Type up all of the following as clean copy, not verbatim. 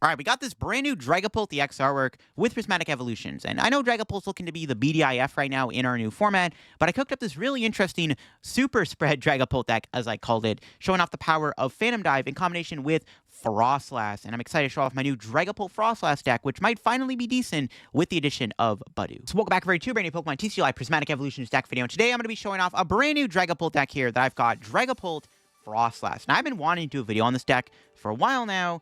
All right, we got this brand new Dragapult EX artwork with Prismatic Evolutions. And I know Dragapult's looking to be the BDIF right now in our new format, but I cooked up this really interesting Super Spread Dragapult deck, as I called it, showing off the power of Phantom Dive in combination with Froslass. And I'm excited to show off my new Dragapult Froslass deck, which might finally be decent with the addition of Budew. So welcome back for a brand new Pokemon TCG Live Prismatic Evolutions deck video. And today I'm going to be showing off a brand new Dragapult deck here that I've got Dragapult Froslass. Now, I've been wanting to do a video on this deck for a while now.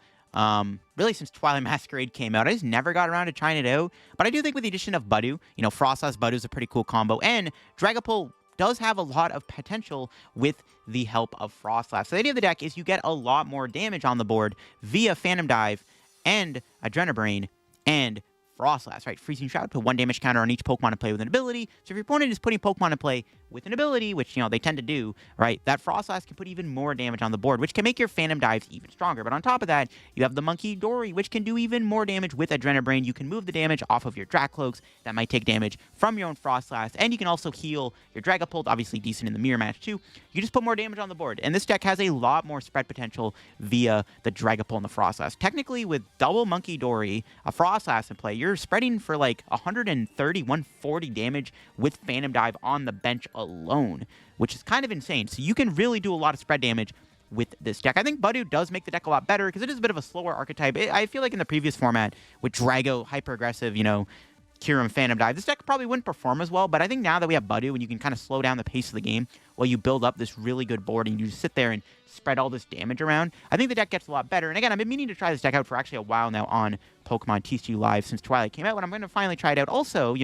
Really since Twilight Masquerade came out. I just never got around to trying it out. But I do think with the addition of Budew, Froslass Budew is a pretty cool combo. And Dragapult does have a lot of potential with the help of Froslass. So the idea of the deck is you get a lot more damage on the board via Phantom Dive and Adrenabrain and Froslass, right? Freezing Shroud, put 1 damage counter on each Pokemon to play with an ability. So if your opponent is putting Pokemon to play with an ability, which, they tend to do, right, that Froslass can put even more damage on the board, which can make your Phantom Dives even stronger. But on top of that, you have the Munkidori, which can do even more damage with Adrenabrain. You can move the damage off of your Drakloaks that might take damage from your own Froslass, and you can also heal your Dragapult, obviously decent in the mirror match too. You just put more damage on the board, and this deck has a lot more spread potential via the Dragapult and the Froslass. Technically, with double Munkidori, a Froslass in play, you're spreading for like 130, 140 damage with Phantom Dive on the bench alone, which is kind of insane. So you can really do a lot of spread damage with this deck. I think Budew does make the deck a lot better because it is a bit of a slower archetype. I feel like in the previous format with Drago, hyper-aggressive, Kyurem, Phantom Dive, this deck probably wouldn't perform as well, but I think now that we have Budew and you can kind of slow down the pace of the game while you build up this really good board and you just sit there and spread all this damage around, I think the deck gets a lot better. And again, I've been meaning to try this deck out for actually a while now on Pokemon TCG Live since Twilight came out, and I'm going to finally try it out. Also,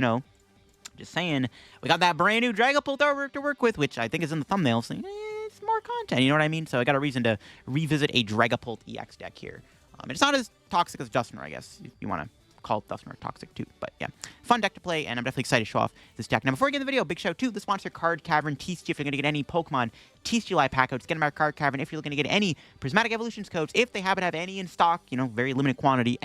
just saying, we got that brand new Dragapult artwork to work with, which I think is in the thumbnail, so it's more content, you know what I mean? So I got a reason to revisit a Dragapult EX deck here. And it's not as toxic as Dusknoir, I guess, if you want to call Dusknoir toxic too, but yeah, fun deck to play, and I'm definitely excited to show off this deck. Now, before we get in the video, big shout out to the sponsor, Card Cavern TCG. If you're going to get any Pokemon TCG Live pack codes, get them at Card Cavern. If you're looking to get any Prismatic Evolutions codes, if they happen to have any in stock, very limited quantity,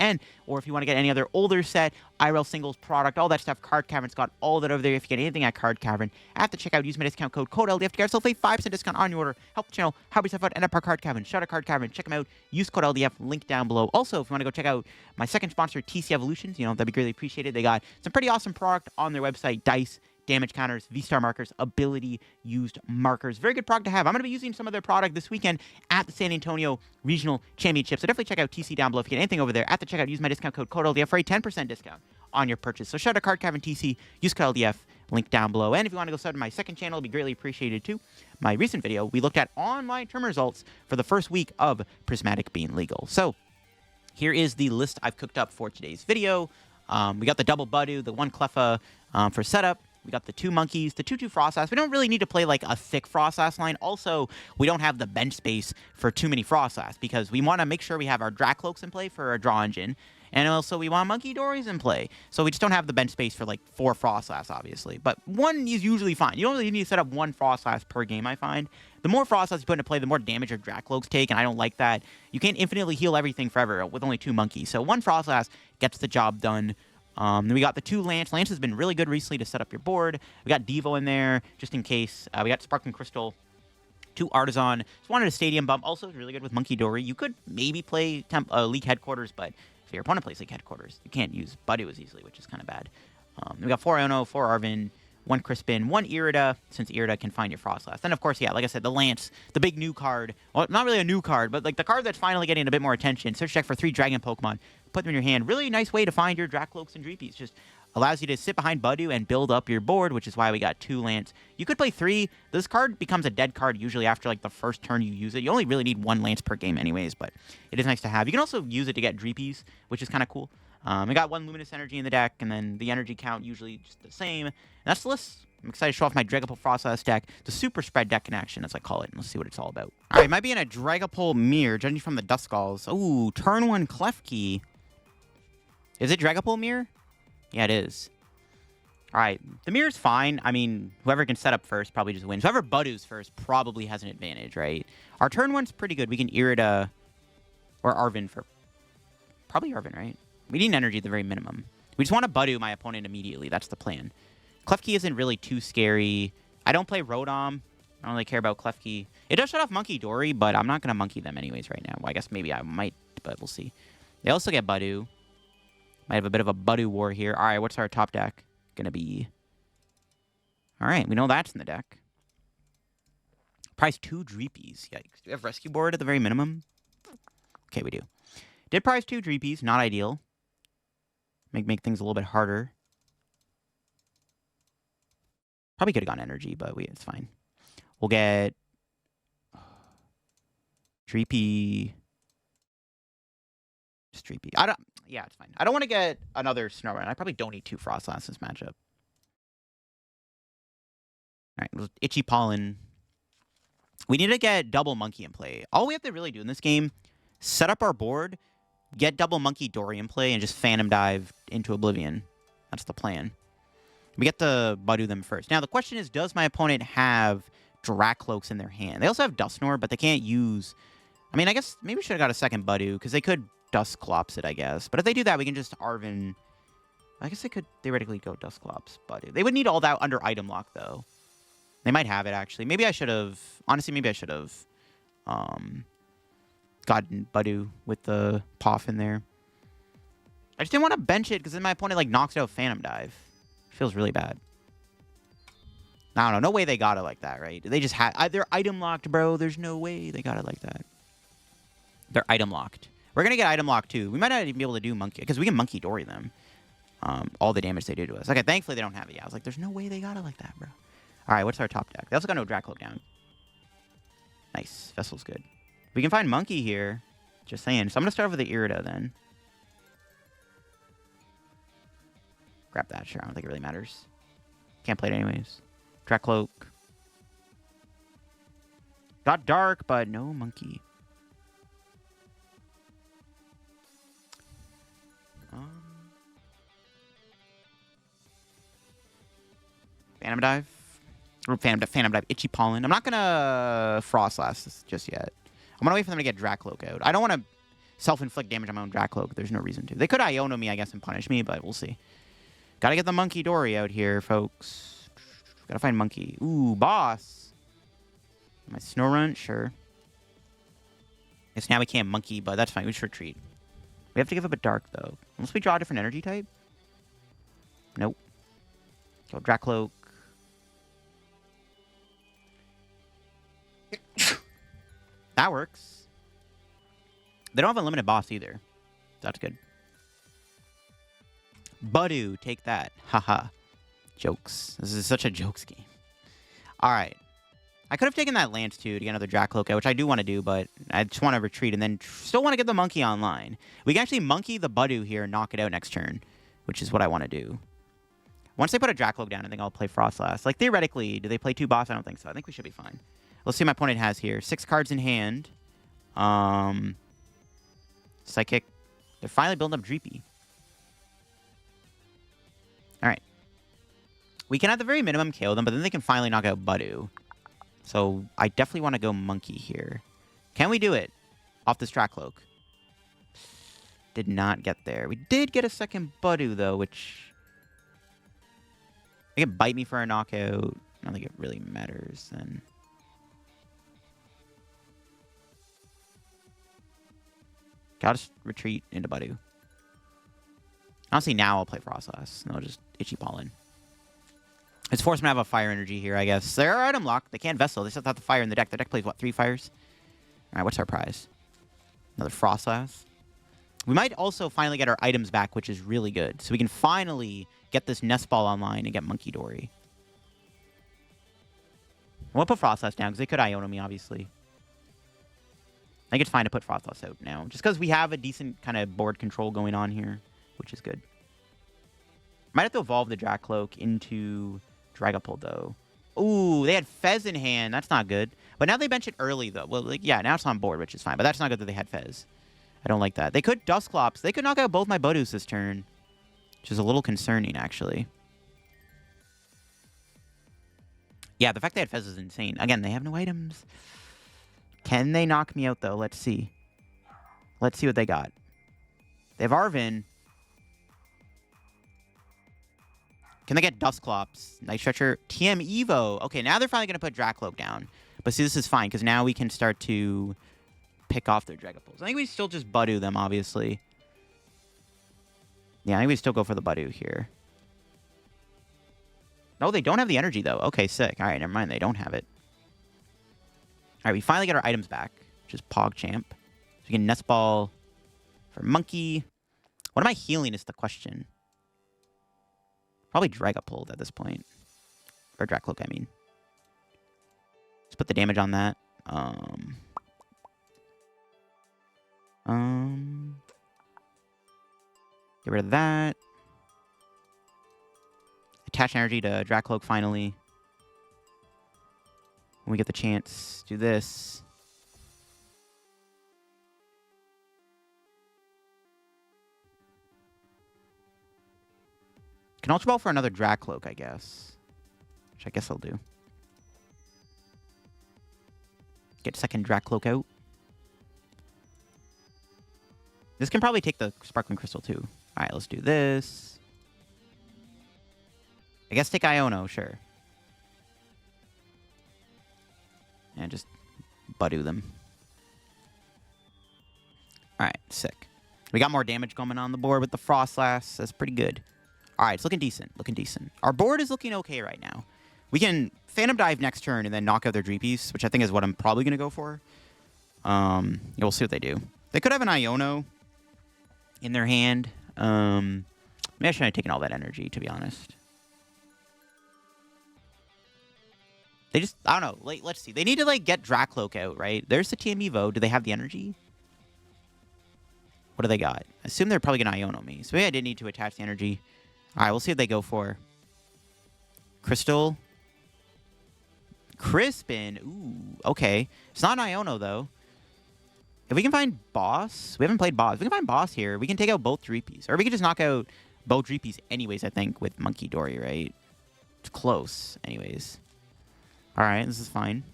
or if you want to get any other older set, IRL singles product, all that stuff, Card Cavern's got all that over there. If you get anything at Card Cavern, at the checkout, use my discount code CODELDF to get yourself a 5% discount on your order. Help the channel, help yourself out, and up our Card Cavern. Shout out Card Cavern, check them out, use code LDF, link down below. Also, if you want to go check out my second sponsor, TC Evolutions, that'd be greatly appreciated. They got some pretty awesome product on their website, dice, damage counters, V-Star markers, ability-used markers. Very good product to have. I'm going to be using some of their product this weekend at the San Antonio Regional Championship. So definitely check out TC down below. If you get anything over there, at the checkout, use my discount code CODELDF for a 10% discount on your purchase. So shout out to Card Cavern TC, use code LDF, link down below. And if you want to go sub to my second channel, it'd be greatly appreciated too. My recent video, we looked at online tournament results for the first week of Prismatic being legal. So here is the list I've cooked up for today's video. We got the double Budew, the 1 Cleffa for setup. We got the 2 monkeys, the 2/2 Froslass. We don't really need to play like a thick Froslass line. Also, we don't have the bench space for too many Froslass because we want to make sure we have our Drakloaks in play for our draw engine. And also, we want Munkidoris in play. So we just don't have the bench space for like 4 Froslass, obviously. But 1 is usually fine. You don't really need to set up 1 Froslass per game, I find. The more Froslass you put into play, the more damage your Drakloaks take, and I don't like that. You can't infinitely heal everything forever with only 2 monkeys. So 1 Froslass gets the job done. Then we got the 2 Lance. Lance has been really good recently to set up your board. We got Devo in there, just in case. We got Sparkling Crystal, 2 Artazon. Just wanted a Stadium Bump. Also really good with Munkidori. You could maybe play League Headquarters, but if your opponent plays League Headquarters, you can't use Budew as easily, which is kind of bad. We got 4 Iono, 4 Arven, 1 Crispin, 1 Irida, since Irida can find your Froslass. Then, of course, yeah, like I said, the Lance, the big new card. Well, not really a new card, but like the card that's finally getting a bit more attention. Search deck for 3 Dragon Pokemon. Put them in your hand. Really nice way to find your Drakloaks and Dreepies. Just allows you to sit behind Budew and build up your board, which is why we got 2 Lance. You could play 3. This card becomes a dead card usually after like the first turn you use it. You only really need 1 Lance per game anyways, but it is nice to have. You can also use it to get Dreepies, which is kind of cool. We got 1 Luminous Energy in the deck, and then the energy count usually just the same. And that's the list. I'm excited to show off my Dragapult Froslass deck, the Super Spread deck in action, as I call it. And let's see what it's all about. All right, might be in a Dragapult Mirror, judging from the Duskulls. Ooh, turn 1 Klefki. Is it Dragapult Mirror? Yeah, it is. All right, the Mirror's fine. I mean, whoever can set up first probably just wins. Whoever Budew's first probably has an advantage, right? Our turn 1's pretty good. We can Irida or Arven for... Probably Arven, right? We need an energy at the very minimum. We just want to Budew my opponent immediately. That's the plan. Klefki isn't really too scary. I don't play Rotom. I don't really care about Klefki. It does shut off Munkidori, but I'm not going to monkey them anyways right now. Well, I guess maybe I might, but we'll see. They also get Budew. Might have a bit of a Budew war here. All right, what's our top deck gonna be? All right, we know that's in the deck. Prize 2 Dreepies. Yikes. Do we have Rescue Board at the very minimum? Okay, we do. Did prize 2 Dreepies. Not ideal. Make things a little bit harder. Probably could have gone Energy, but it's fine. We'll get Dreepy. Just Dreepy. Yeah, it's fine. I don't want to get another Snorunt. I probably don't need 2 Froslass this matchup. All right, Itchy Pollen. We need to get double Monkey in play. All we have to really do in this game, set up our board, get double Munkidori in play, and just Phantom Dive into Oblivion. That's the plan. We get to Budew them first. Now, the question is, does my opponent have Drakloaks in their hand? They also have Dusknoir, but they can't use... I mean, I guess maybe we should have got a second Budew, because they could Dusclops it, I guess. But if they do that, we can just Arven... I guess they could theoretically go Dusclops Budew. They would need all that under item lock, though. They might have it, actually. Maybe I should have... Honestly, maybe I should have gotten Budew with the PAF in there. I just didn't want to bench it, because then my opponent, like, knocks out Phantom Dive. Feels really bad. I don't know. No way they got it like that, right? They just had... They're item locked, bro. There's no way they got it like that. They're item locked. We're going to get item locked, too. We might not even be able to do Monkey... Because we can Munkidori them. All the damage they do to us. Okay, thankfully they don't have it. Yeah, I was like, there's no way they got it like that, bro. All right, what's our top deck? They also got no Drakloak down. Nice. Vessel's good. We can find Monkey here. Just saying. So I'm going to start with the Irida, then. Grab that. Sure, I don't think it really matters. Can't play it anyways. Drakloak. Got Dark, but no Monkey. Phantom Dive. Phantom Dive. Itchy Pollen. I'm not going to Froslass this just yet. I'm going to wait for them to get Drakloak out. I don't want to self-inflict damage on my own Drakloak. There's no reason to. They could Iono me, I guess, and punish me, but we'll see. Got to get the Munkidori out here, folks. Got to find Monkey. Ooh, boss. My Snorunt, sure. Guess now we can't Monkey, but that's fine. We should retreat. We have to give up a Dark, though. Unless we draw a different energy type. Nope. Go Drakloak. That works. They don't have a limited boss either. That's good. Budew, take that. Haha. Jokes. This is such a jokes game. Alright. I could have taken that Lance, too, to get another Drakloak, which I do want to do, but I just want to retreat and then still want to get the Monkey online. We can actually Monkey the Budew here and knock it out next turn, which is what I want to do. Once they put a Drakloak down, I think I'll play Froslass. Like, theoretically, do they play 2 boss? I don't think so. I think we should be fine. Let's see what my opponent has here. 6 cards in hand. Psychic. They're finally building up Dreepy. Alright. We can at the very minimum KO them, but then they can finally knock out Budew. So I definitely want to go Monkey here. Can we do it? Off this Drakloak. Did not get there. We did get a second Budew, though, which... They can bite me for a knockout. I don't think it really matters, then. Gotta just retreat into Budew. Honestly, now I'll play Froslass. No, just Itchy Pollen. It's forced me to have a fire energy here, I guess. They're item locked. They can't Vessel. They still have the fire in the deck. The deck plays, what, 3 fires? Alright, what's our prize? Another Froslass. We might also finally get our items back, which is really good. So we can finally get this Nest Ball online and get Munkidori. We'll put Froslass down, because they could Iono me, obviously. I think it's fine to put Froslass out now. Just because we have a decent kind of board control going on here, which is good. Might have to evolve the Drakloak into Dragapult, though. Ooh, they had Fez in hand. That's not good. But now they bench it early, though. Well, like, yeah, now it's on board, which is fine. But that's not good that they had Fez. I don't like that. They could Dusclops. They could knock out both my Budews this turn, which is a little concerning, actually. Yeah, the fact they had Fez is insane. Again, they have no items. Can they knock me out, though? Let's see. Let's see what they got. They have Arven. Can they get Dusclops? Night Stretcher. TM Evo. Okay, now they're finally going to put Drakloak down. But see, this is fine, because now we can start to pick off their Dragapults. I think we still just Budew them, obviously. Yeah, I think we still go for the Budew here. No, they don't have the energy, though. Okay, sick. All right, never mind. They don't have it. All right, we finally get our items back, which is PogChamp. So we can Nest Ball for Monkey. What am I healing is the question. Probably Dragapult at this point. Or Drakloak, I mean. Let's put the damage on that. Get rid of that. Attach energy to Drakloak finally. When we get the chance, do this. Can Ultra Ball for another Drakloak, I guess. Which I guess I'll do. Get second Drakloak out. This can probably take the Sparkling Crystal too. Alright, let's do this. I guess take Iono, sure. And just Budew them. Alright, sick. We got more damage coming on the board with the Froslass. That's pretty good. Alright, it's looking decent. Looking decent. Our board is looking okay right now. We can Phantom Dive next turn and then knock out their Dreepies, which I think is what I'm probably going to go for. Yeah, we'll see what they do. They could have an Iono in their hand. Maybe I shouldn't have taken all that energy, to be honest. They just, I don't know. Like, let's see. They need to, like, get Drakloak out, right? There's the TM Evo. Do they have the energy? What do they got? I assume they're probably going to Iono me. So maybe I did need to attach the energy. All right, we'll see what they go for. Crystal. Crispin. Ooh, okay. It's not an Iono, though. If we can find Boss, we haven't played Boss. If we can find Boss here, we can take out both Dreepies. Or we can just knock out both Dreepies anyways, I think, with Munkidori, right? It's close, anyways. Alright, this is fine.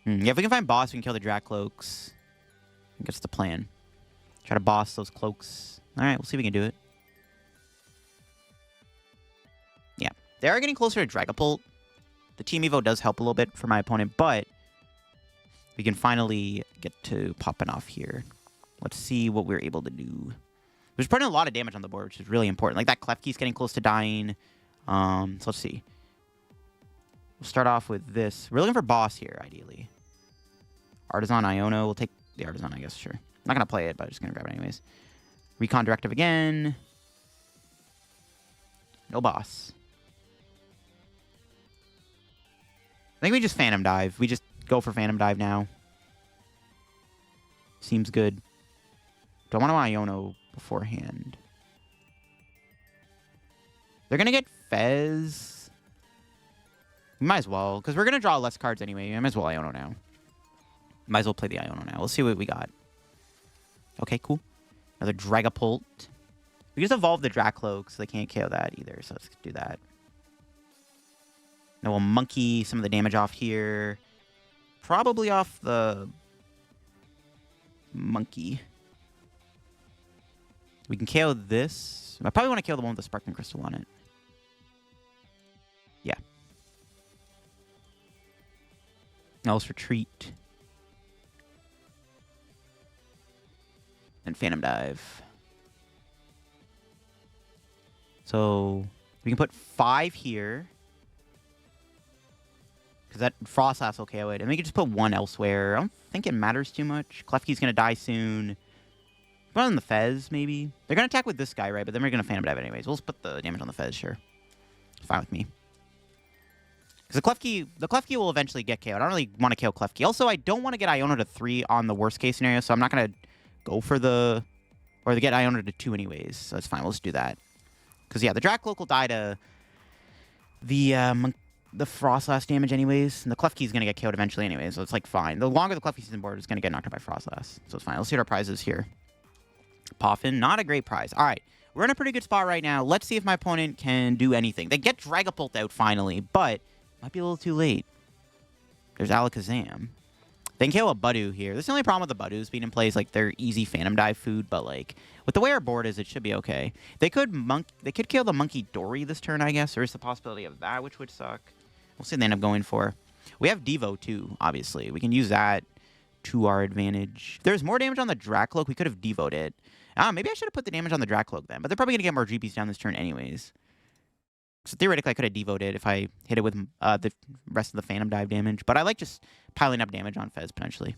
Yeah, if we can find Boss, we can kill the Drakloaks. I think that's the plan. Try to boss those cloaks. Alright, we'll see if we can do it. Yeah, they are getting closer to Dragapult. The Team Evo does help a little bit for my opponent, but we can finally get to popping off here. Let's see what we're able to do. There's putting a lot of damage on the board, which is really important. Like that Klefki's getting close to dying. So let's see. We'll start off with this. We're looking for Boss here, ideally. Artazon, Iono. We'll take the Artazon, I guess, sure. I'm not going to play it, but I'm just going to grab it anyways. Recon Directive again. No Boss. I think we just Phantom Dive. We just go for Phantom Dive now. Seems good. Do I want to Iono beforehand? They're going to get Fez. We might as well, because we're going to draw less cards anyway. I might as well Iono now. Might as well play the Iono now. We'll see what we got. Okay, cool. Another Dragapult. We just evolve the Drakloak, so they can't KO that either. So let's do that. Now we'll Monkey some of the damage off here. Probably off the Monkey. We can KO this. I probably want to kill the one with the Sparkling Crystal on it. Yeah. Now let's retreat. And Phantom Dive. So we can put 5 here. Because that Froslass will KO it. And we can just put 1 elsewhere. I don't think it matters too much. Klefki's going to die soon. Put on the Fez, maybe. They're going to attack with this guy, right? But then we're going to Phantom Dive anyways. We'll just put the damage on the Fez, sure. It's fine with me. Because the Klefki will eventually get KO'd. I don't really want to KO Klefki. Also, I don't want to get Iono to 3 on the worst case scenario. So I'm not going to go for the... Or to get Iono to 2 anyways. So it's fine. We'll just do that. Because, yeah, the Drakloak will die to the Froslass damage anyways. And the Klefki's going to get KO'd eventually anyways. So it's, like, fine. The longer the Klefki's on board, it's going to get knocked out by Froslass. So it's fine. Let's see what our prize is here. Poffin, not a great prize. All right. We're in a pretty good spot right now. Let's see if my opponent can do anything. They get Dragapult out finally, but might be a little too late. There's Alakazam. They can kill a Budew here. This is the only problem with the Budews being in play is, like, they're easy Phantom Dive food, but, like, with the way our board is, it should be okay. They could kill the Munkidori this turn, I guess. There is the possibility of that, which would suck. We'll see what they end up going for. We have Devo, too, obviously. We can use that to our advantage. If there's more damage on the Drakloak, we could have devoted it. Maybe I should have put the damage on the Drakloak then. But they're probably going to get more Dreepies down this turn anyways. So theoretically, I could have devoted if I hit it with the rest of the Phantom Dive damage. But I like just piling up damage on Fez, potentially.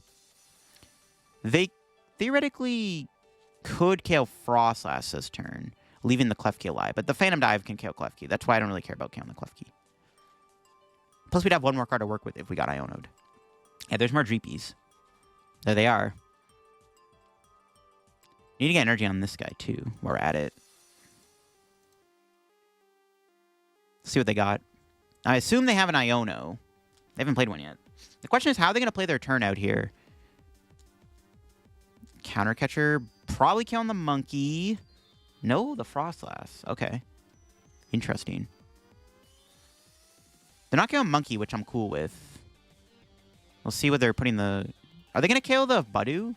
They theoretically could KO Froslass this turn, leaving the Klefki alive. But the Phantom Dive can KO Klefki. That's why I don't really care about KOing the Klefki. Plus, we'd have one more card to work with if we got Iono'd. Yeah, there's more Dreepies. There they are. Need to get energy on this guy, too, while we're at it. Let's see what they got. I assume they have an Iono. They haven't played one yet. The question is, how are they going to play their turn out here? Counter Catcher. Probably killing the Monkey. No, the Froslass. Okay. Interesting. They're not killing Monkey, which I'm cool with. We'll see what they're putting the... Are they going to kill the Budew?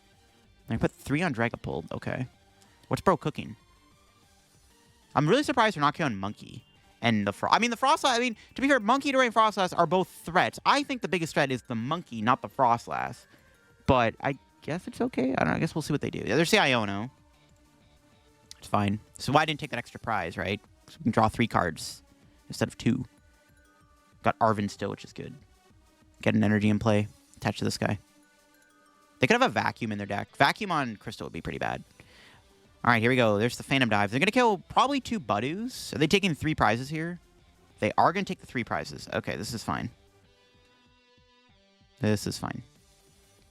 They put 3 on Dragapult. Okay. What's bro cooking? I'm really surprised they're not killing Monkey. And the Froslass... I mean, to be fair, Munkidori and Froslass are both threats. I think the biggest threat is the Monkey, not the Froslass. But I guess it's okay. I don't know. I guess we'll see what they do. Yeah, there's the Iono. It's fine. So why I didn't take that extra prize, right? So we can draw 3 cards instead of 2. Got Arven still, which is good. Get an energy in play. Attached to this guy. They could have a Vacuum in their deck. Vacuum on Crystal would be pretty bad. All right, here we go. There's the Phantom Dive. They're going to kill probably 2 Budews. Are they taking 3 prizes here? They are going to take the 3 prizes. Okay, this is fine. This is fine.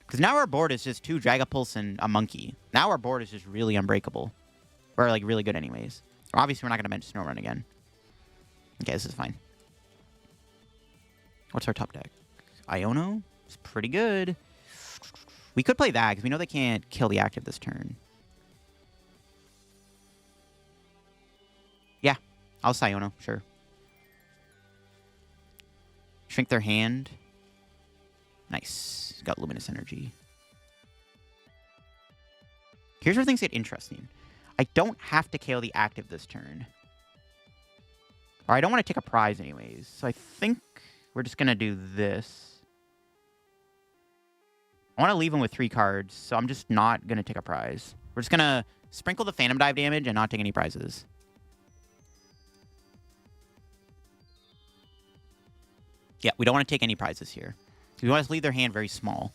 Because now our board is just 2 Dragapults and a Monkey. Now our board is just really unbreakable. Or, like, really good anyways. Obviously, we're not going to bench Snorunt again. Okay, this is fine. What's our top deck? Iono? It's pretty good. We could play that, because we know they can't kill the active this turn. Yeah, I'll say Iono, sure. Shrink their hand. Nice. Got Luminous Energy. Here's where things get interesting. I don't have to KO the active this turn. Or I don't want to take a prize anyways. So I think we're just going to do this. I want to leave him with 3 cards, so I'm just not going to take a prize. We're just going to sprinkle the Phantom Dive damage and not take any prizes. Yeah, we don't want to take any prizes here. We want to leave their hand very small.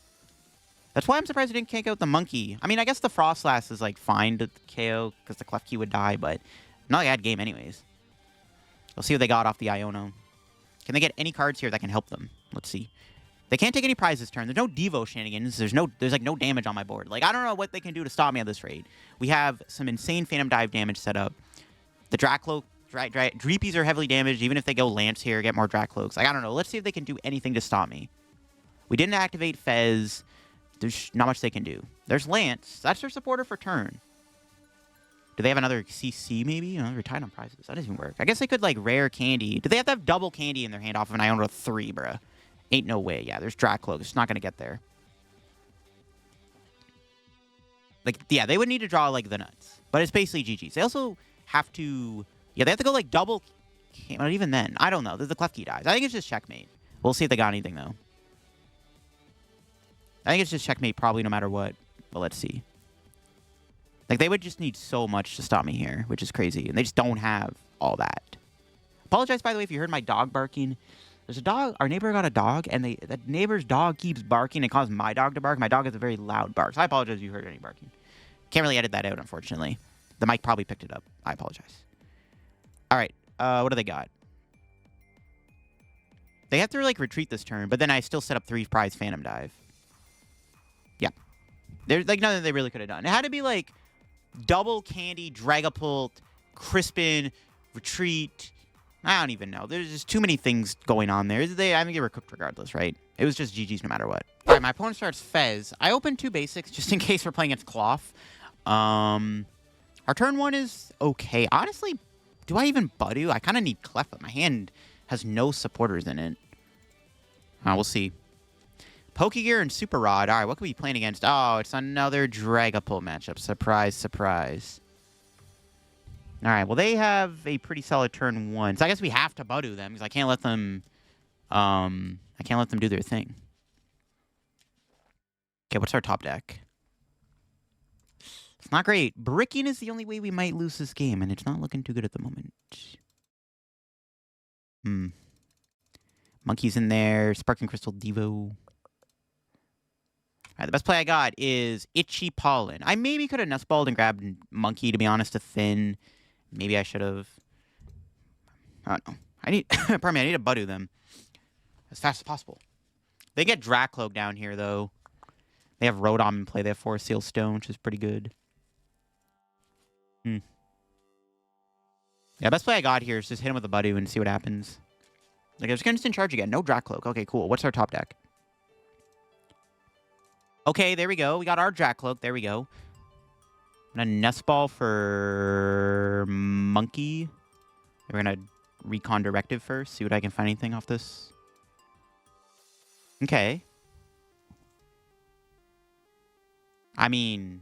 That's why I'm surprised they didn't KO the Monkey. I mean, I guess the Froslass is, like, fine to KO because the Klefki would die, but not a bad game anyways. We'll see what they got off the Iono. Can they get any cards here that can help them? Let's see. They can't take any prizes this turn. There's no Devo shenanigans. There's like no damage on my board. Like, I don't know what they can do to stop me at this rate. We have some insane Phantom Dive damage set up. The Drakloak, Dreepies are heavily damaged. Even if they go Lance here, get more Drakloaks. Like, I don't know. Let's see if they can do anything to stop me. We didn't activate Fez. There's not much they can do. There's Lance. That's their supporter for turn. Do they have another CC, maybe? No, they're tied on prizes. That doesn't work. I guess they could, like, rare candy. Do they have to have double candy in their hand off of an Iono 3, bruh? Ain't no way. Yeah, there's Drakloak. It's not going to get there. Like, yeah, they would need to draw, like, the nuts. But it's basically GG's. They also have to... Yeah, they have to go, like, double... But even then, I don't know. The Klefki dies. I think it's just checkmate. We'll see if they got anything, though. I think it's just checkmate probably no matter what. But let's see. Like, they would just need so much to stop me here, which is crazy. And they just don't have all that. Apologize, by the way, if you heard my dog barking. There's a dog. Our neighbor got a dog, and that neighbor's dog keeps barking and causes my dog to bark. My dog has a very loud bark, so I apologize if you heard any barking. Can't really edit that out, unfortunately. The mic probably picked it up. I apologize. All right. What do they got? They have to, like, retreat this turn, but then I still set up 3 prize Phantom Dive. Yeah. There's, like, nothing they really could have done. It had to be, like, double candy, Dragapult, Crispin, retreat... I don't even know. There's just too many things going on there. I think they were cooked regardless, right? It was just GG's no matter what. All right, my opponent starts Fez. I opened 2 basics just in case we're playing against Cloth. Our turn 1 is okay. Honestly, do I even Budew? I kind of need Cleffa. My hand has no supporters in it. We'll see. Pokegear and Super Rod. All right, what could we be playing against? Oh, it's another Dragapult matchup. Surprise, surprise. All right, well, they have a pretty solid turn 1. So I guess we have to Budew them because I can't let them do their thing. Okay, what's our top deck? It's not great. Bricking is the only way we might lose this game, and it's not looking too good at the moment. Monkey's in there. Sparkling Crystal Devo. Alright, the best play I got is Itchy Pollen. I maybe could have Nest Balled and grabbed Monkey, to be honest, to thin. Maybe I should have. I don't know. I need pardon me, I need to Budew them as fast as possible. They get Drakloak down here, though. They have Rotom in play. They have Forest Seal Stone, which is pretty good. Yeah, best play I got here is just hit him with a Budew and see what happens. Like, I was going to instant charge again. No Drakloak. Okay, cool. What's our top deck? Okay, there we go. We got our Drakloak. There we go. I'm going to Nest Ball for Monkey. We're going to Recon Directive first. See what I can find anything off this. Okay. I mean,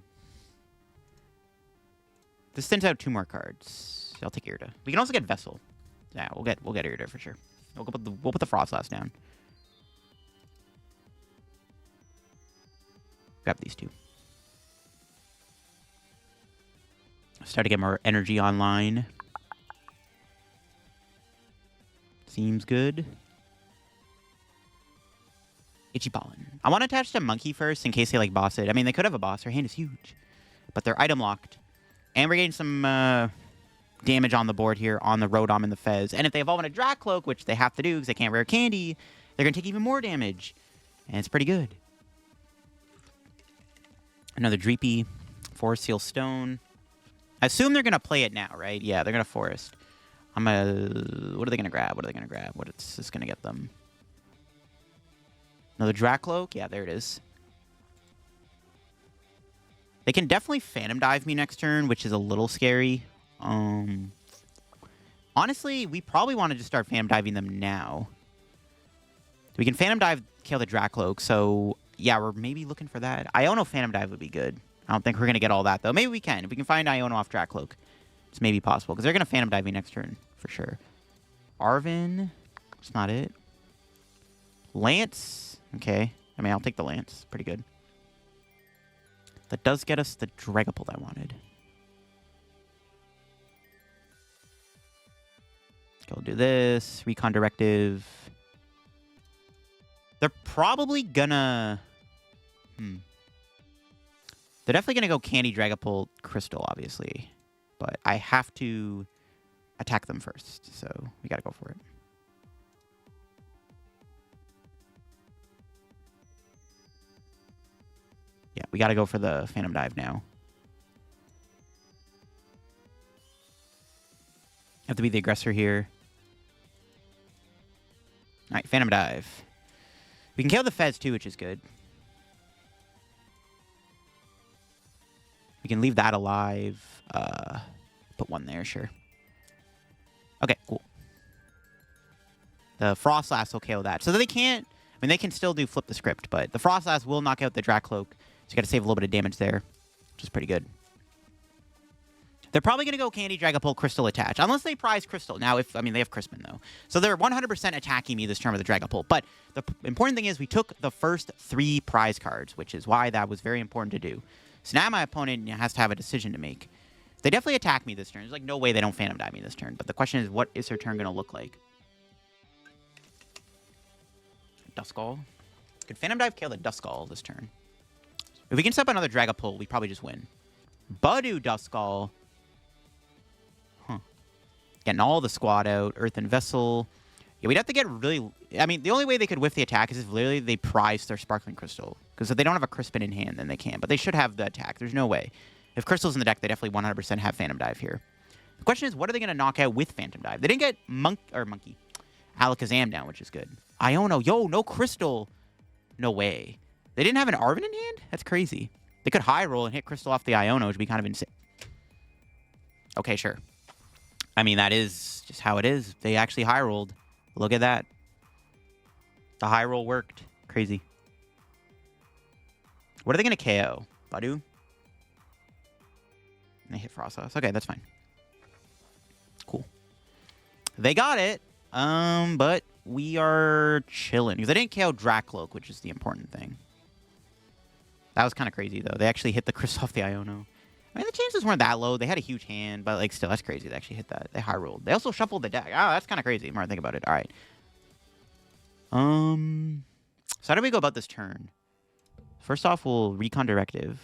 this sends out 2 more cards. I'll take Irida. We can also get Vessel. Yeah, we'll get Irida for sure. We'll put the Froslass down. Grab these 2. Start to get more energy online. Seems good. Itchy Pollen. I want to attach to Monkey first in case they like boss it. I mean, they could have a boss. Their hand is huge. But they're item locked. And we're getting some damage on the board here on the Rotom and the Fez. And if they evolve in a Drakloak, which they have to do because they can't rare candy, they're going to take even more damage. And it's pretty good. Another Dreepy. Forest Seal Stone. I assume they're going to play it now, right? Yeah, they're going to Forest. What are they going to grab? What are they going to grab? What is this going to get them? Another Drakloak? Yeah, there it is. They can definitely Phantom Dive me next turn, which is a little scary. Honestly, we probably want to just start Phantom Diving them now. We can Phantom Dive, kill the Drakloak, so yeah, we're maybe looking for that. Iono Phantom Dive would be good. I don't think we're going to get all that, though. Maybe we can. If we can find Iono off Drakloak, it's maybe possible, because they're going to Phantom Dive me next turn, for sure. Arven, that's not it. Lance, okay. I mean, I'll take the Lance. Pretty good. That does get us the Dragapult I wanted. Go do this. Recon Directive. They're probably gonna... They're definitely gonna go Candy Dragapult Crystal, obviously. But I have to attack them first, so we gotta go for it. Yeah, we gotta go for the Phantom Dive now. Have to be the aggressor here. Alright, Phantom Dive. We can kill the Fez too, which is good. We can leave that alive. Put 1 there, sure. Okay, cool. The Froslass will KO that. So they can't... I mean, they can still do flip the script, but the Froslass will knock out the Drakloak. So you got to save a little bit of damage there, which is pretty good. They're probably going to go Candy Dragapult Crystal attach, unless they prize Crystal. Now, I mean, they have Crispin, though. So they're 100% attacking me this turn with the Dragapult. But the important thing is we took the first 3 prize cards, which is why that was very important to do. So now my opponent has to have a decision to make. They definitely attack me this turn. There's like no way they don't Phantom Dive me this turn. But the question is, what is their turn going to look like? Duskull. Could Phantom Dive kill the Duskull this turn? If we can set up another Dragapult, we probably just win. Budew Duskull. Huh. Getting all the squad out. Earthen Vessel. Yeah, we'd have to get really... I mean, the only way they could whiff the attack is if literally they prize their Sparkling Crystal. Because if they don't have a Crispin in hand, then they can't. But they should have the attack. There's no way. If Crystal's in the deck, they definitely 100% have Phantom Dive here. The question is, what are they going to knock out with Phantom Dive? They didn't get Monkey. Alakazam down, which is good. Iono. Yo, no Crystal. No way. They didn't have an Arven in hand? That's crazy. They could high roll and hit Crystal off the Iono, which would be kind of insane. Okay, sure. I mean, that is just how it is. They actually high rolled. Look at that. The high roll worked. Crazy. What are they going to KO? Budew? And they hit Froslass. Okay, that's fine. Cool. They got it. But we are chilling. Because they didn't KO Drakloak, which is the important thing. That was kind of crazy, though. They actually hit the crystal off the Iono. I mean, the chances weren't that low. They had a huge hand, but, like, still, that's crazy. They actually hit that. They high rolled. They also shuffled the deck. Oh, that's kind of crazy. The more I think about it. All right. So how do we go about this turn? First off, we'll recon directive.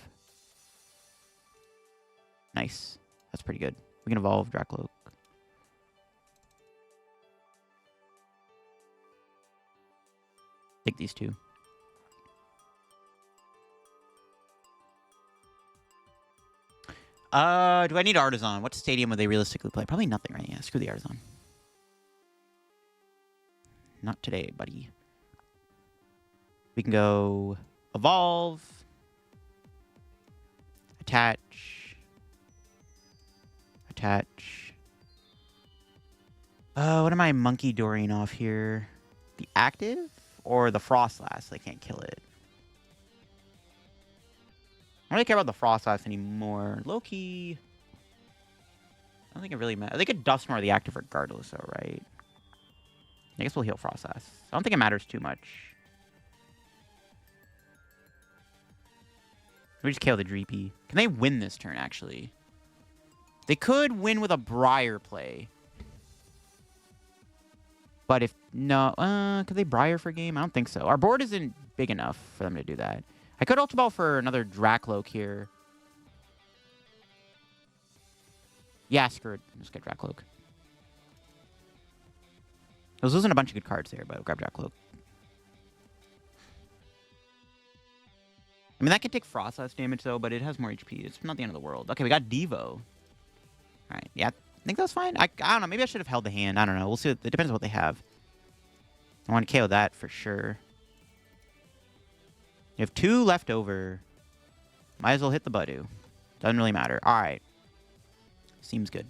Nice. That's pretty good. We can evolve Drakloak. Take these two. Do I need Artazon? What stadium would they realistically play? Probably nothing, right? Yeah, screw the Artazon. Not today, buddy. We can go evolve, attach, attach. What am I Munkidoriing off here? The active or the Froslass? They can't kill it. I don't really care about the Froslass anymore. Low-key, I don't think it really matters. They could Dusknoir the active regardless, though, right? I guess we'll heal Froslass. I don't think it matters too much. We just KO the Dreepy. Can they win this turn, actually? They could win with a Briar play. But if... No, could they Briar for a game? I don't think so. Our board isn't big enough for them to do that. I could Ultra Ball for another Drakloak here. Yeah, screw it. Let's get Drakloak. I was losing a bunch of good cards there, but I'll grab Drakloak. I mean, that could take Froslass damage, though, but it has more HP. It's not the end of the world. Okay, we got Devo. All right, yeah, I think that's fine. I don't know. Maybe I should have held the hand. I don't know. We'll see. It depends on what they have. I want to KO that for sure. You have 2 left over. Might as well hit the Budew. Doesn't really matter. All right. Seems good.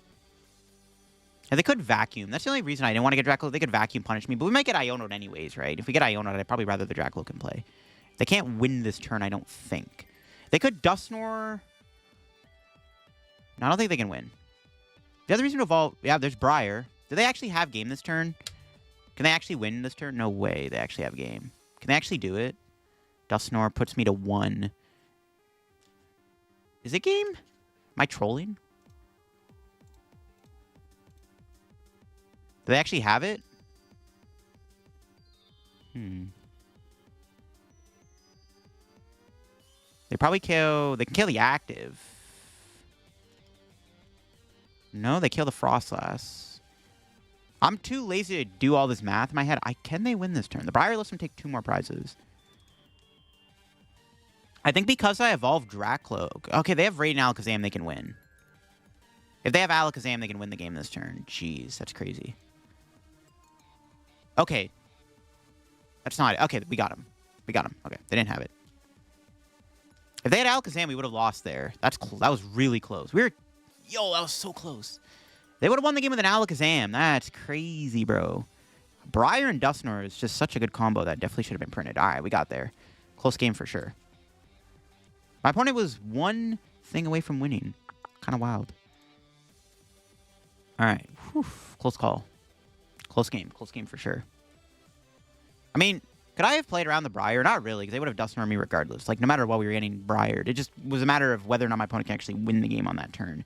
And they could vacuum. That's the only reason I didn't want to get Drakloak. They could vacuum punish me, but we might get Iono'd anyways, right? If we get Iono'd, I'd probably rather the Drakloak can play. They can't win this turn, I don't think. They could Dusknoir. No, I don't think they can win. The other reason to evolve... Yeah, there's Briar. Do they actually have game this turn? Can they actually win this turn? No way they actually have game. Can they actually do it? Dusknoir puts me to 1. Is it game? Am I trolling? Do they actually have it? They probably kill... They can kill the active. No, they kill the Froslass. I'm too lazy to do all this math in my head. Can they win this turn? The Briar lets them take 2 more prizes. I think because I evolved Drakloak... Okay, they have Raid and Alakazam, they can win. If they have Alakazam, they can win the game this turn. Jeez, that's crazy. Okay. That's not it. Okay, we got him. We got him. Okay, they didn't have it. If they had Alakazam, we would have lost there. That was really close. Yo, that was so close. They would have won the game with an Alakazam. That's crazy, bro. Briar and Dusknoir is just such a good combo that definitely should have been printed. All right, we got there. Close game for sure. My opponent was 1 thing away from winning. Kind of wild. All right. Whew. Close call. Close game. Close game for sure. I mean... Could I have played around the Briar? Not really, because they would have Dusknoir me regardless. Like, no matter what we were getting Briared. It just was a matter of whether or not my opponent can actually win the game on that turn.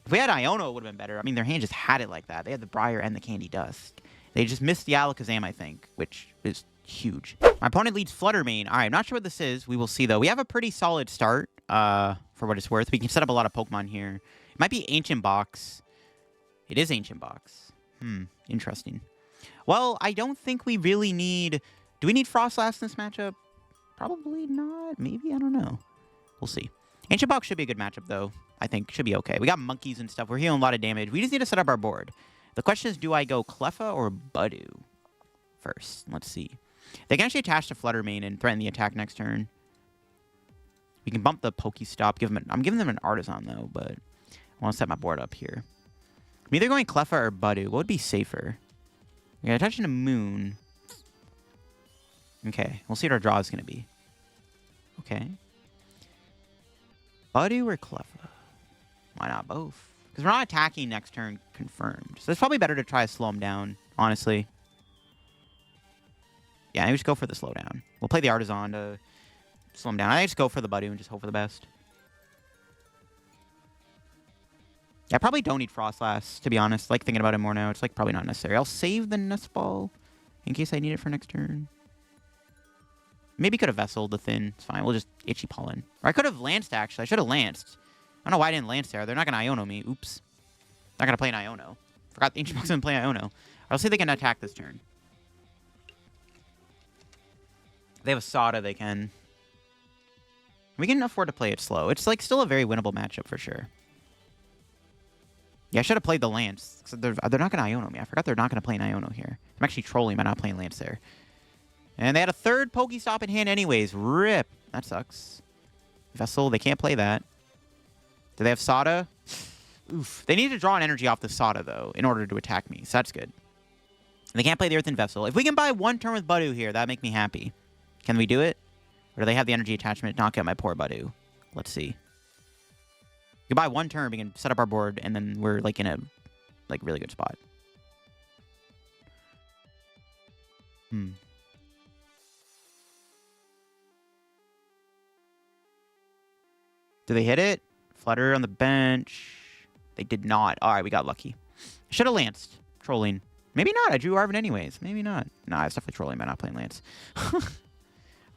If we had Iono, it would have been better. I mean, their hand just had it like that. They had the Briar and the Candy Dust. They just missed the Alakazam, I think, which is huge. My opponent leads Fluttermane. All right, I'm not sure what this is. We will see, though. We have a pretty solid start, for what it's worth. We can set up a lot of Pokemon here. It might be Ancient Box. It is Ancient Box. Interesting. Well, I don't think we really need... Do we need Froslass in this matchup? Probably not. Maybe. I don't know. We'll see. Ancient Box should be a good matchup, though. I think should be okay. We got monkeys and stuff. We're healing a lot of damage. We just need to set up our board. The question is, do I go Cleffa or Budew first? Let's see. They can actually attach to Fluttermane and threaten the attack next turn. We can bump the Pokestop. I'm giving them an Artazon, though, but I want to set my board up here. I'm either going Cleffa or Budew. What would be safer? We're going to attach into Moon. Okay, we'll see what our draw is going to be. Okay. Budew or Cleffa? Why not both? Because we're not attacking next turn confirmed. So it's probably better to try to slow him down, honestly. Yeah, maybe just go for the slowdown. We'll play the Artazon to Slow him down. I just go for the Budew and just hope for the best. Yeah, I probably don't need Froslass, to be honest. Like, thinking about it more now, it's, like, probably not necessary. I'll save the Nest Ball in case I need it for next turn. Maybe could have Vesseled the Thin. It's fine. We'll just Itchy Pollen. Or I could have Lanced, actually. I should have Lanced. I don't know why I didn't Lance there. They're not going to Iono me. Oops. Not going to play an Iono. Forgot the Ancient Pokemon play Iono. I'll see if they can attack this turn. If they have a Sada, they can. We can afford to play it slow. It's, like, still a very winnable matchup for sure. Yeah, I should have played the Lance. They're not going to Iono me. I forgot they're not going to play an Iono here. I'm actually trolling by not playing Lance there. And they had a third Pokestop in hand anyways. Rip. That sucks. Vessel, they can't play that. Do they have Sada? Oof. They need to draw an energy off the Sada, though, in order to attack me. So that's good. They can't play the Earthen Vessel. If we can buy one turn with Budew here, that'd make me happy. Can we do it? Or do they have the energy attachment to knock out my poor Budew? Let's see. We can buy one turn, we can set up our board, and then we're, like, in a, like, really good spot. Do they hit it? Flutter on the bench. They did not. All right, we got lucky. Should have Lanced. Trolling. Maybe not. I drew Arven anyways. Maybe not. Nah, it's definitely trolling by not playing Lance. All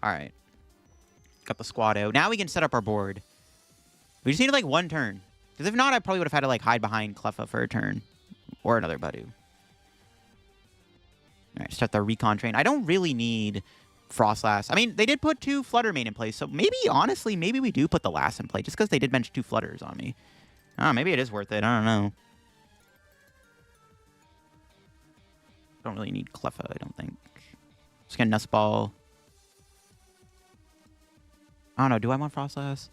right. Got the squad out. Now we can set up our board. We just needed, like, one turn. Because if not, I probably would have had to, like, hide behind Cleffa for a turn. Or another Budew. All right, start the Recon Train. I don't really need Froslass. I mean, they did put 2 Flutter Mane in place, so maybe, honestly, maybe we do put the last in play, just because they did bench 2 Flutters on me. Oh, maybe it is worth it. I don't know. Don't really need Cleffa, I don't think. Just gonna Nest Ball. I don't know. Do I want Froslass?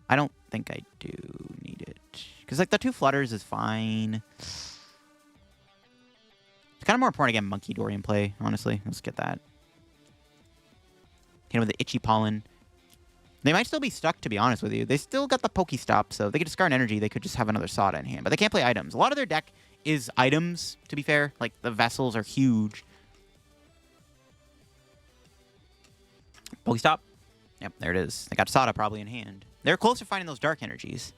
I don't think I do need it. Because, like, the 2 Flutters is fine. It's kind of more important to get Munkidori in play, honestly. Let's get that. Hit him with the Itchy Pollen. They might still be stuck, to be honest with you. They still got the Pokestop, so they could discard energy. They could just have another Sada in hand. But they can't play items. A lot of their deck is items, to be fair. Like, the Vessels are huge. Pokestop. Yep, there it is. They got Sada probably in hand. They're close to finding those dark energies.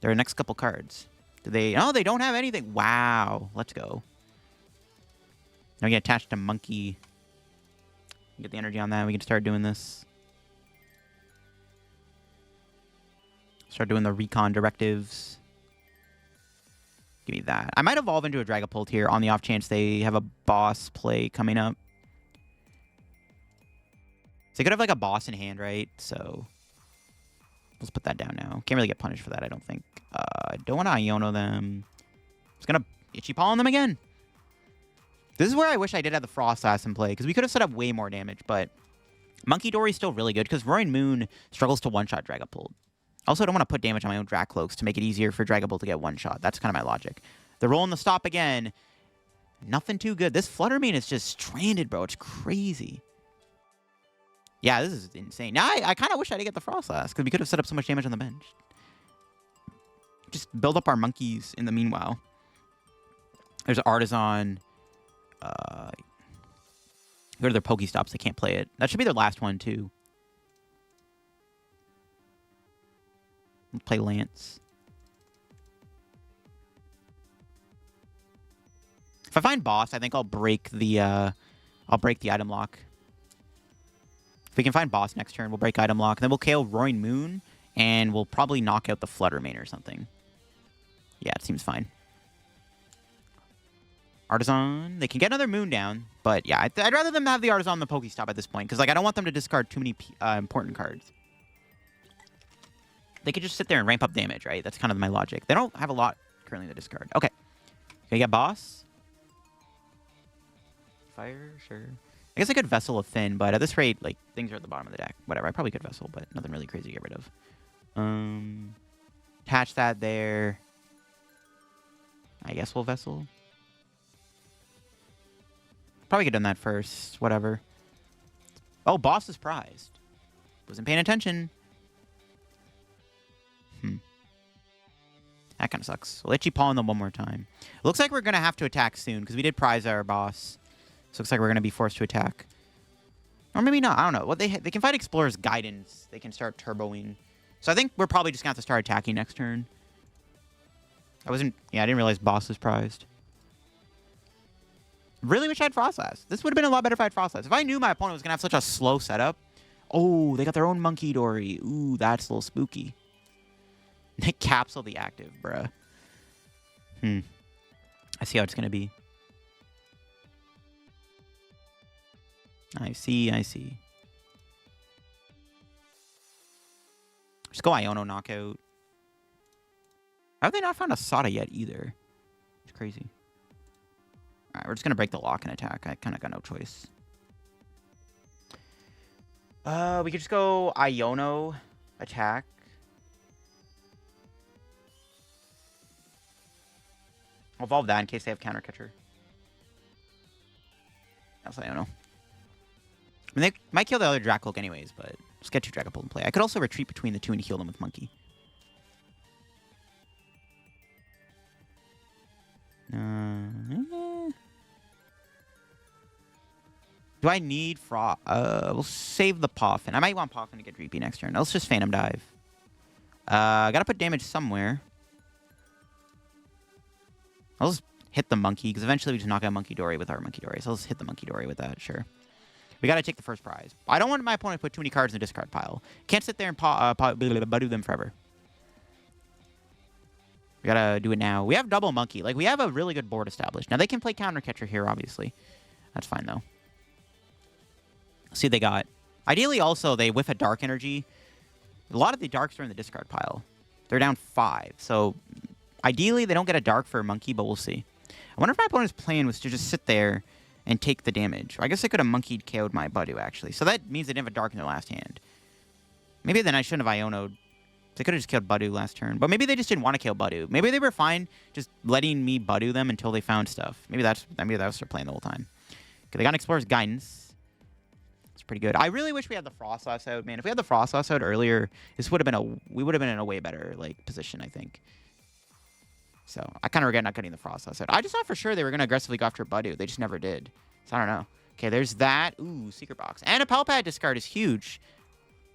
Their next couple cards. Do they... Oh, they don't have anything. Wow. Let's go. Now we get attached to Monkey. Get the energy on that. We can start doing this. Start doing the recon directives. Give me that. I might evolve into a Dragapult here on the off chance they have a boss play coming up. So they could have, like, a boss in hand, right? So let's put that down now. Can't really get punished for that, I don't think. I don't want to Iono them. Just gonna Itchy Paw on them again. This is where I wish I did have the Froslass in play, because we could have set up way more damage, but Munkidori is still really good, because Roaring Moon struggles to one-shot Dragapult. Also, I don't want to put damage on my own Drakloaks to make it easier for Dragapult to get one-shot. That's kind of my logic. They're rolling the stop again. Nothing too good. This Flutter Mane is just stranded, bro. It's crazy. Yeah, this is insane. Now, I kind of wish I did get the Froslass, because we could have set up so much damage on the bench. Just build up our monkeys in the meanwhile. There's Artazon. Go to their Pokestops. They can't play it. That should be their last one, too. Let's play Lance. If I find boss, I think I'll break the item lock. If we can find boss next turn, we'll break item lock. And then we'll KO Roaring Moon, and we'll probably knock out the Flutter Mane or something. Yeah, it seems fine. Artazon. They can get another Moon down, but yeah, I'd rather them have the Artazon than the Pokestop at this point, because, like, I don't want them to discard too many important cards. They could just sit there and ramp up damage, right? That's kind of my logic. They don't have a lot currently to discard. Okay. Can we get boss? Fire? Sure. I guess I could Vessel a Thin, but at this rate, like, things are at the bottom of the deck. Whatever. I probably could Vessel, but nothing really crazy to get rid of. Attach that there. I guess we'll Vessel. Probably could have done that first. Whatever. Oh, boss is prized. Wasn't paying attention. That kind of sucks. We'll Itchy Paw on them one more time. It looks like we're going to have to attack soon, because we did prize our boss. So it looks like we're going to be forced to attack. Or maybe not. I don't know. Well, they can fight Explorer's Guidance. They can start turboing. So I think we're probably just going to have to start attacking next turn. I didn't realize Boss was prized. Really wish I had Froslass. This would have been a lot better if I had Froslass. If I knew my opponent was going to have such a slow setup. Oh, they got their own Munkidori. Ooh, that's a little spooky. They capsule the active, bruh. I see how it's going to be. I see. Just go Iono knockout. How have they not found a Sada yet either? It's crazy. Alright, we're just going to break the lock and attack. I kind of got no choice. We could just go Iono attack. I'll evolve that in case they have counter catcher. That's Iono. I mean, they might kill the other Drakloak anyways, but just get 2 Dragapult in play. I could also retreat between the 2 and heal them with Monkey. Do I need we'll save the Poffin. I might want Poffin to get Dreepy next turn. Let's just Phantom Dive. Gotta put damage somewhere. I'll just hit the Monkey, because eventually we just knock out Munkidori with our Munkidori. So let's hit the Munkidori with that, sure. We gotta take the first prize. I don't want my opponent to put too many cards in the discard pile. Can't sit there and Budew them forever. We gotta do it now. We have double Monkey. Like, we have a really good board established. Now, they can play counter catcher here, obviously. That's fine, though. Let's see what they got. Ideally, also, they whiff a Dark Energy. A lot of the Darks are in the discard pile. They're down 5. So, ideally, they don't get a Dark for a Monkey, but we'll see. I wonder if my opponent's plan was to just sit there and take the damage. I guess I could have Monkeyed KO'd my Budew, actually. So that means they didn't have a Dark in their last hand. Maybe then I shouldn't have Iono'd. They could have just killed Budew last turn. But maybe they just didn't want to kill Budew. Maybe they were fine just letting me Budew them until they found stuff. Maybe that was their plan the whole time. Okay, they got an Explorer's Guidance. It's pretty good. I really wish we had the Froslass out, man. If we had the Froslass out earlier, we would have been in a way better position, I think. So I kind of regret not getting the Froslass out. I just thought for sure they were going to aggressively go after Budew. They just never did. So I don't know. Okay, there's that. Ooh, Secret Box. And a Palpad discard is huge.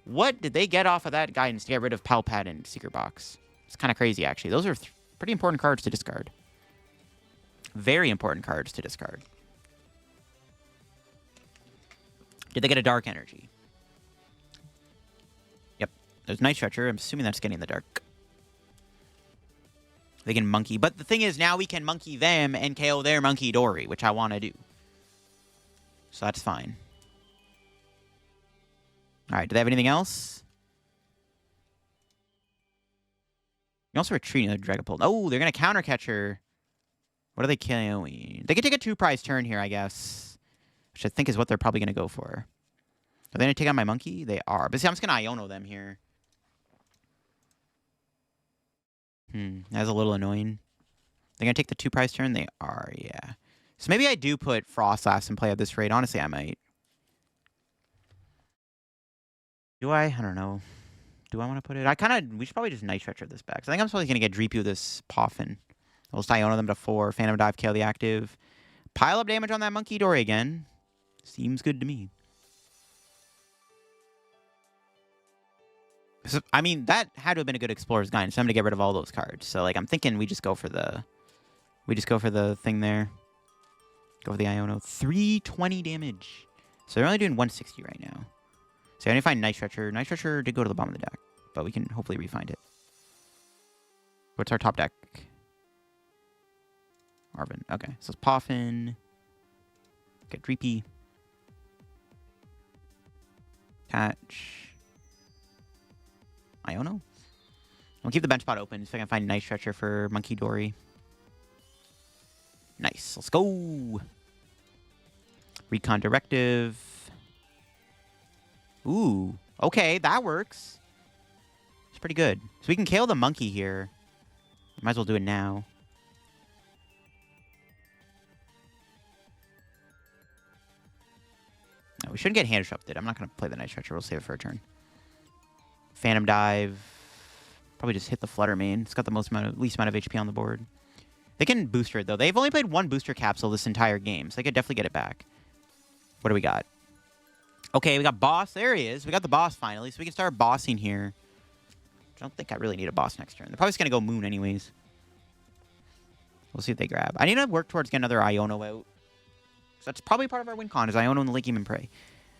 What did they get off of that guidance to get rid of Palpad and Secret Box? It's kind of crazy, actually. Those are pretty important cards to discard. Very important cards to discard. Did they get a Dark Energy? Yep. There's Night Stretcher. I'm assuming that's getting the Dark. They can Monkey. But the thing is, now we can Monkey them and KO their Munkidori, which I want to do. So that's fine. All right. Do they have anything else? You also retreating the Dragapult. Oh, they're going to counter catcher. What are they killing? They could take a 2-prize turn here, I guess. Which I think is what they're probably going to go for. Are they going to take on my Monkey? They are. But see, I'm just going to Iono them here. That's a little annoying. They're going to take the 2-prize turn? They are, yeah. So maybe I do put Froslass in play at this rate. Honestly, I might. Do I? I don't know. Do I want to put it? We should probably just Night Stretcher this back. So I think I'm probably going to get Dreepy with this Poffin. I'll just Iono them to 4. Phantom Dive, KO the active. Pile up damage on that Munkidori again. Seems good to me. So, I mean, that had to have been a good Explorer's Guidance. So I'm going to get rid of all those cards. So, like, I'm thinking we just go for the thing there. Go for the Iono. 320 damage. So they're only doing 160 right now. So I need to find Night Stretcher. Night Stretcher did go to the bottom of the deck. But we can hopefully re-find it. What's our top deck? Arven. Okay. So it's Poffin. Get Dreepy. Attach. Iono. I'll keep the bench spot open so I can find Night Stretcher for Munkidori. Nice. Let's go. Recon Directive. Ooh. Okay, that works. It's pretty good. So we can KO the Monkey here. Might as well do it now. No, we shouldn't get hand disrupted. I'm not going to play the Night Stretcher. We'll save it for a turn. Phantom Dive. Probably just hit the Flutter Mane. It's got the least amount of HP on the board. They can booster it, though. They've only played 1 booster capsule this entire game, so they could definitely get it back. What do we got? Okay, we got boss. There he is. We got the boss finally, so we can start bossing here. I don't think I really need a boss next turn. They're probably just going to go moon anyways. We'll see what they grab. I need to work towards getting another Iono out. So that's probably part of our win con, is Iono and the Legume PRE.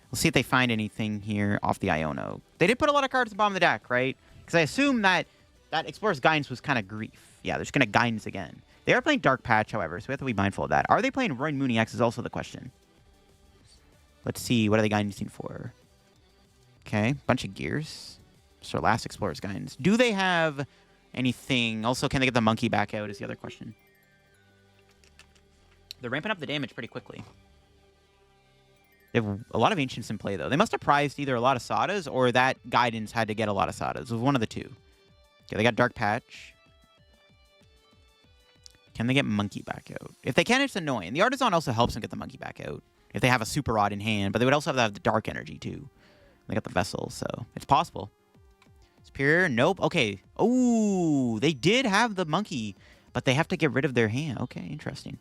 We'll see if they find anything here off the Iono. They did put a lot of cards at the bottom of the deck, right? Because I assume that Explorer's Guidance was kind of grief. Yeah, they're just going to Guidance again. They are playing Dark Patch, however, so we have to be mindful of that. Are they playing Roy Mooney X is also the question. Let's see. What are they Guidancing for? Okay, bunch of gears. So last Explorer's Guidance. Do they have anything? Also, can they get the monkey back out is the other question. They're ramping up the damage pretty quickly. They have a lot of Ancients in play, though. They must have prized either a lot of Sadas or that Guidance had to get a lot of Sadas. It was one of the two. Okay, they got Dark Patch. Can they get Monkey back out? If they can, it's annoying. The Artazon also helps them get the Monkey back out. If they have a Super Rod in hand, but they would also have to have the Dark Energy, too. They got the Vessel, so it's possible. Superior? Nope. Okay. Oh, they did have the Monkey, but they have to get rid of their hand. Okay, interesting.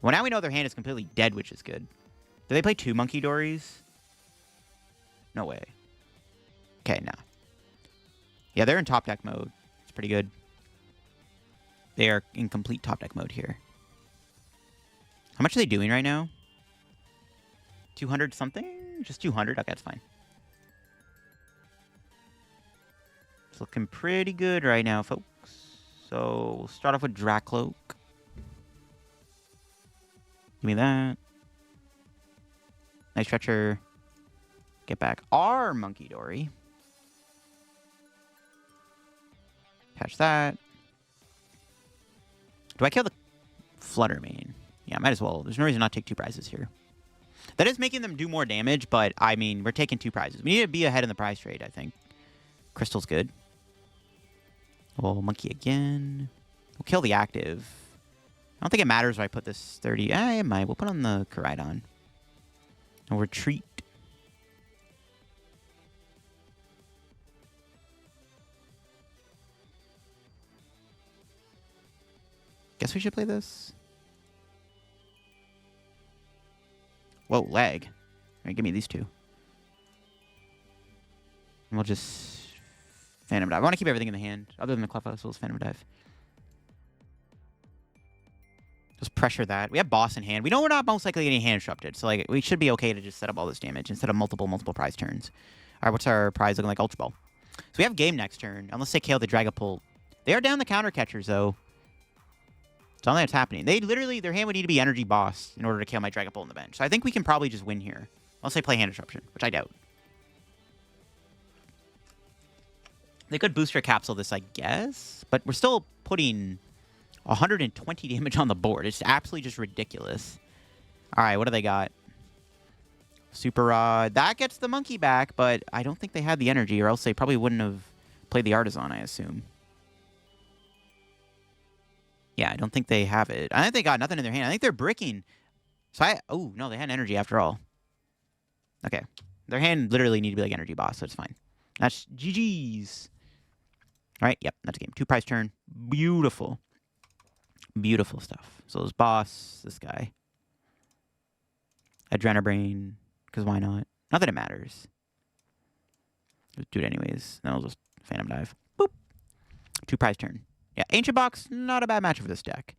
Well, now we know their hand is completely dead, which is good. Do they play 2 Munkidoris? No way. Okay, no. Yeah, they're in top deck mode. It's pretty good. They are in complete top deck mode here. How much are they doing right now? 200 something? Just 200? Okay, that's fine. It's looking pretty good right now, folks. So, we'll start off with Drakloak. Give me that. Night Stretcher. Get back our Munkidori. Patch that. Do I kill the Fluttermane? Yeah, might as well. There's no reason not to take 2 prizes here. That is making them do more damage, but, I mean, we're taking 2 prizes. We need to be ahead in the prize trade, I think. Crystal's good. We'll Monkey again. We'll kill the active. I don't think it matters if I put this 30. It might. We'll put on the Koraidon. And retreat. Guess we should play this. Whoa, lag. All right, give me these 2. And we'll just Phantom Dive. I want to keep everything in the hand, other than the Cleffa, so let's Phantom Dive. Just pressure that. We have boss in hand. We know we're not most likely getting hand disrupted, so like we should be okay to just set up all this damage instead of multiple prize turns. All right, what's our prize looking like? Ultra Ball. So we have game next turn, unless they KO the Dragapult. They are down the counter catchers, though. It's all that's happening. They literally, their hand would need to be Energy Boss in order to KO my Dragapult on the bench. So I think we can probably just win here. Unless they play hand disruption, which I doubt. They could booster capsule this, I guess. But we're still putting 120 damage on the board. It's absolutely just ridiculous. All right, what do they got? Super Rod. That gets the Monkey back, but I don't think they had the energy, or else they probably wouldn't have played the Artazon, I assume. Yeah, I don't think they have it. I think they got nothing in their hand. I think they're bricking. So oh, no, they had energy after all. Okay. Their hand literally need to be like Energy Boss, so it's fine. That's GG's. All right, yep, that's a game. 2 prize turn. Beautiful. Beautiful stuff. So this boss, this guy. Adrenabrain, because why not? Not that it matters. Just do it anyways. Then I'll just Phantom Dive. Boop. 2 prize turn. Yeah, Ancient Box, not a bad match for this deck.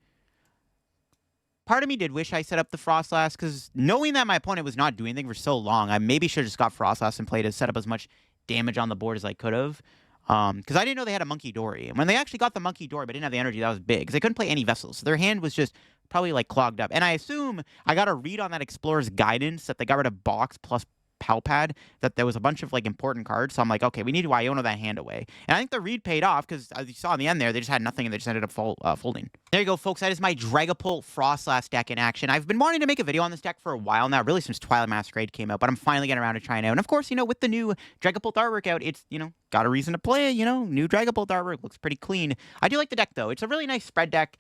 Part of me did wish I set up the Froslass, because knowing that my opponent was not doing anything for so long, I maybe should have just got Froslass and played to set up as much damage on the board as I could have. Because I didn't know they had a Munkidori. And when they actually got the Munkidori but didn't have the energy, that was big. Because they couldn't play any vessels. So their hand was just probably like clogged up. And I assume I got a read on that Explorer's Guidance that they got rid of Box plus Palpad, that there was a bunch of like important cards. So I'm like, okay, we need to Iono that hand away. And I think the read paid off because as you saw in the end there, they just had nothing and they just ended up folding. There you go, folks. That is my Dragapult Froslass deck in action. I've been wanting to make a video on this deck for a while now, really since Twilight Masquerade came out, but I'm finally getting around to trying it out. And of course, with the new Dragapult artwork out, it's, got a reason to play it, new Dragapult artwork looks pretty clean. I do like the deck though. It's a really nice spread deck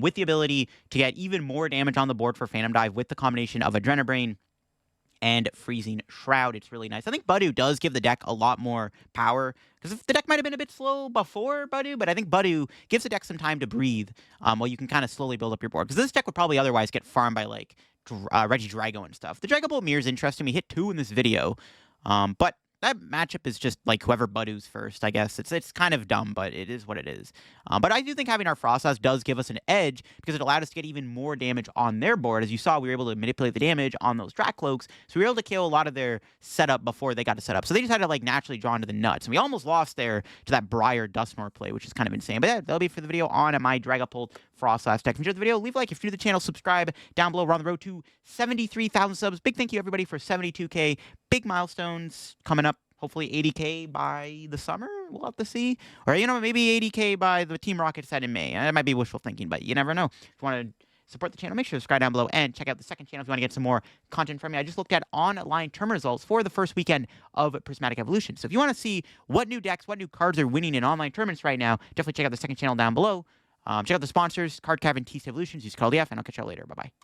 with the ability to get even more damage on the board for Phantom Dive with the combination of Adrenabrain and Freezing Shroud. It's really nice. I think Budew does give the deck a lot more power, because the deck might have been a bit slow before Budew, but I think Budew gives the deck some time to breathe while you can kind of slowly build up your board. Because this deck would probably otherwise get farmed by like Regidrago and stuff. The Dragapult mirror is interesting. We hit 2 in this video, but that matchup is just like whoever Budews first, I guess. It's kind of dumb, but it is what it is. But I do think having our Froslass does give us an edge because it allowed us to get even more damage on their board. As you saw, we were able to manipulate the damage on those Drakloaks, so we were able to kill a lot of their setup before they got to set up. So they just had to like naturally draw into the nuts, and we almost lost there to that Briar Dusknoir play, which is kind of insane. But yeah, that'll be for the video on my Dragapult Froslass deck. If you enjoyed the video, leave a like. If you're new to the channel, subscribe down below. We're on the road to 73,000 subs. Big thank you everybody for 72K. Big milestones coming up. Hopefully 80K by the summer. We'll have to see. Or, you know, maybe 80K by the Team Rocket set in May. That might be wishful thinking, but you never know. If you want to support the channel, make sure to subscribe down below and check out the second channel if you want to get some more content from me. I just looked at online tournament results for the first weekend of Prismatic Evolution. So if you want to see what new decks, what new cards are winning in online tournaments right now, definitely check out the second channel down below. Check out the sponsors, Card Cavern, TC Evolutions, use code LDF, and I'll catch you all later. Bye-bye.